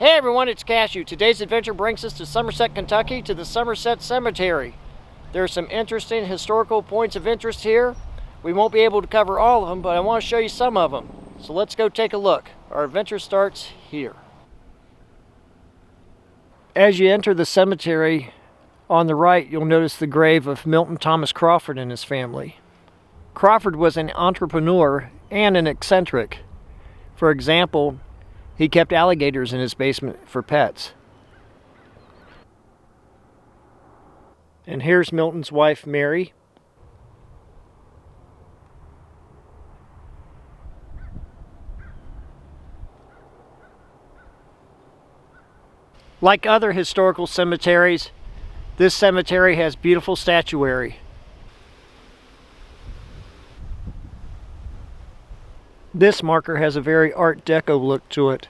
Hey everyone, it's Cashew. Today's adventure brings us to Somerset, Kentucky, to the Somerset Cemetery. There are some interesting historical points of interest here. We won't be able to cover all of them, but I want to show you some of them. So let's go take a look. Our adventure starts here. As you enter the cemetery, on the right you'll notice the grave of Milton Thomas Crawford and his family. Crawford was an entrepreneur and an eccentric. For example, he kept alligators in his basement for pets. And here's Milton's wife, Mary. Like other historical cemeteries, this cemetery has beautiful statuary. This marker has a very Art Deco look to it.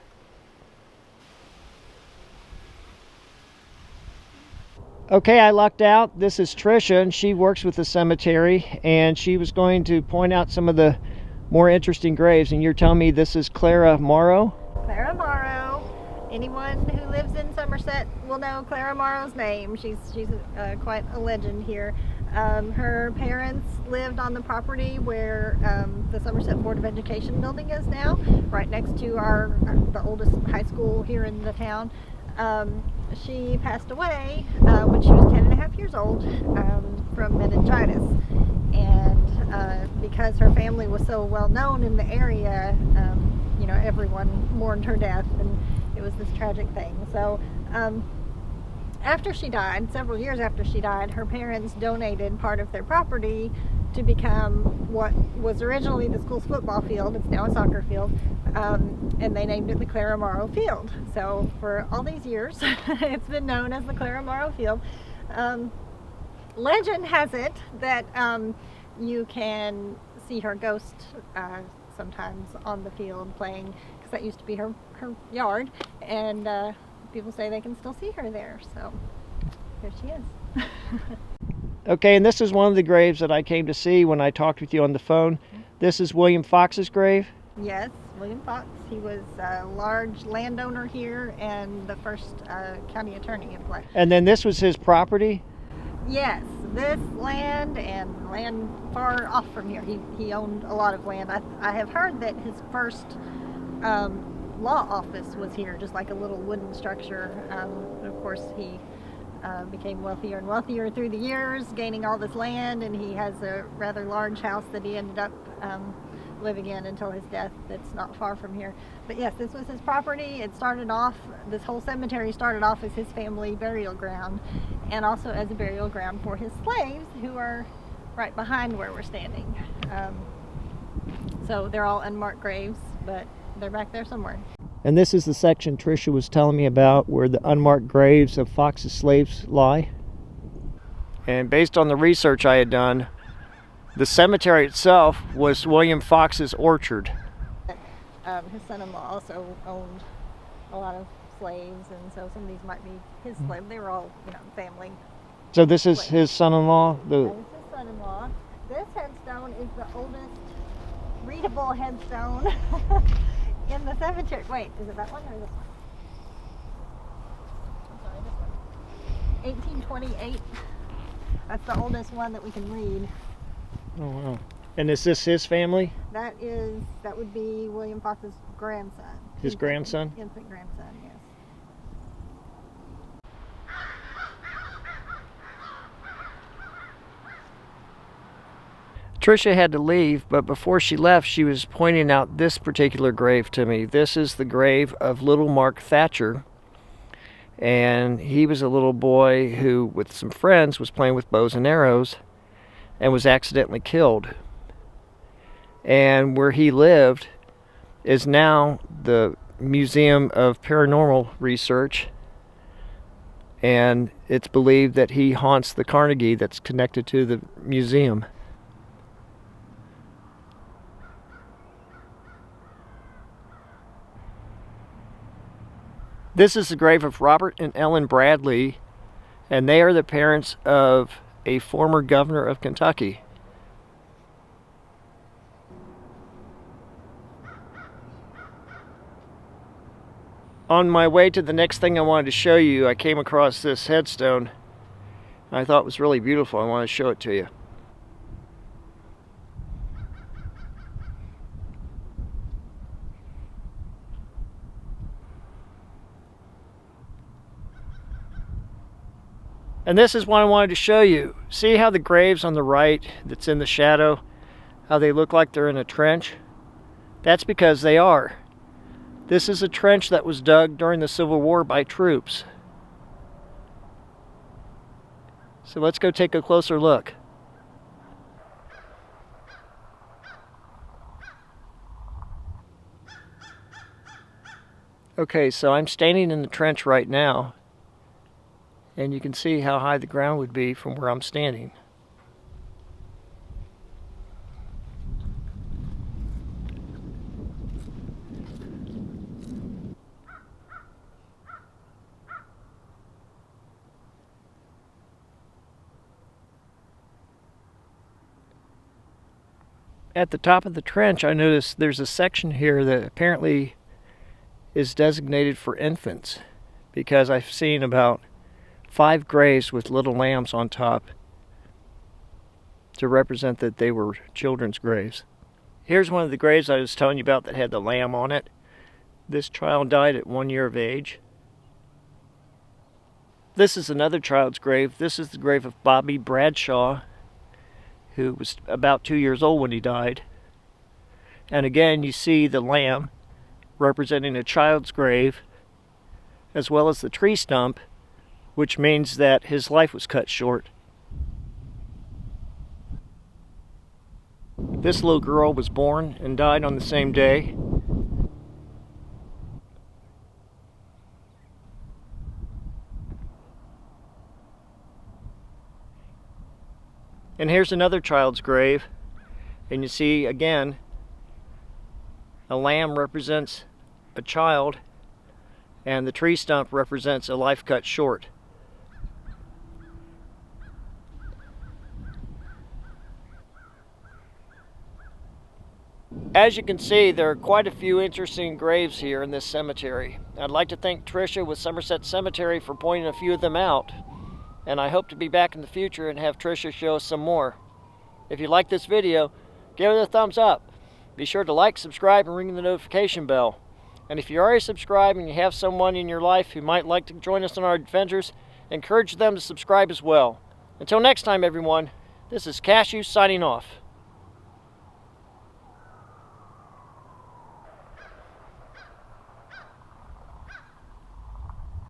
Okay, I lucked out. This is Tricia, and she works with the cemetery, and she was going to point out some of the more interesting graves, and you're telling me this is Clara Morrow? Clara Morrow. Anyone who lives in Somerset will know Clara Morrow's name. She's quite a legend here. Her parents lived on the property where the Somerset Board of Education building is now, right next to the oldest high school here in the town. She passed away when she was 10 and a half years old from meningitis. And because her family was so well known in the area, everyone mourned her death, and it was this tragic thing. So after she died, several years after she died, her parents donated part of their property to become what was originally the school's football field. It's now a soccer field, and they named it the Clara Morrow Field. So for all these years, it's been known as the Clara Morrow Field. Legend has it that you can see her ghost sometimes on the field playing, because that used to be her yard, and people say they can still see her there. So there she is. Okay, and this is one of the graves that I came to see when I talked with you on the phone. This is William Fox's grave? Yes, William Fox. He was a large landowner here and the first county attorney in play. And then this was his property? Yes, this land and land far off from here. He owned a lot of land. I have heard that his first law office was here, just like a little wooden structure. Of course, he became wealthier and wealthier through the years, gaining all this land, and he has a rather large house that he ended up living in until his death. That's not far from here. But yes, this was his property. It started off, this whole cemetery started off as his family burial ground, and also as a burial ground for his slaves, who are right behind where we're standing. So they're all unmarked graves, but they're back there somewhere. And this is the section Tricia was telling me about, where the unmarked graves of Fox's slaves lie. And based on the research I had done, the cemetery itself was William Fox's orchard. His son-in-law also owned a lot of slaves, and so some of these might be his slaves. They were all, family. So this is his son-in-law? This is his son-in-law. This headstone is the oldest readable headstone in the cemetery. Wait, is it that one or this one? I'm sorry, this one. 1828. That's the oldest one that we can read. Oh wow. And is this his family? That would be William Fox's grandson. His grandson? Infant grandson, yes. Tricia had to leave, but before she left, she was pointing out this particular grave to me. This is the grave of little Mark Thatcher. And he was a little boy who, with some friends, was playing with bows and arrows and was accidentally killed. And where he lived is now the Museum of Paranormal Research. And it's believed that he haunts the Carnegie that's connected to the museum. This is the grave of Robert and Ellen Bradley, and they are the parents of a former governor of Kentucky. On my way to the next thing I wanted to show you, I came across this headstone I thought it was really beautiful. I want to show it to you. And this is what I wanted to show you. See how the graves on the right that's in the shadow, how they look like they're in a trench? That's because they are. This is a trench that was dug during the Civil War by troops. So let's go take a closer look. Okay, so I'm standing in the trench right now, and you can see how high the ground would be from where I'm standing. At the top of the trench, I noticed there's a section here that apparently is designated for infants, because I've seen about 5 graves with little lambs on top to represent that they were children's graves. Here's one of the graves I was telling you about that had the lamb on it. This child died at 1 year of age. This is another child's grave. This is the grave of Bobby Bradshaw, who was about 2 years old when he died. And again, you see the lamb representing a child's grave, as well as the tree stump, which means that his life was cut short. This little girl was born and died on the same day. And here's another child's grave, and you see again a lamb represents a child and the tree stump represents a life cut short. As you can see, there are quite a few interesting graves here in this cemetery. I'd like to thank Tricia with Somerset Cemetery for pointing a few of them out, and I hope to be back in the future and have Tricia show us some more. If you like this video, give it a thumbs up. Be sure to like, subscribe, and ring the notification bell. And if you're already subscribed and you have someone in your life who might like to join us on our adventures, encourage them to subscribe as well. Until next time, everyone, this is Cashew signing off.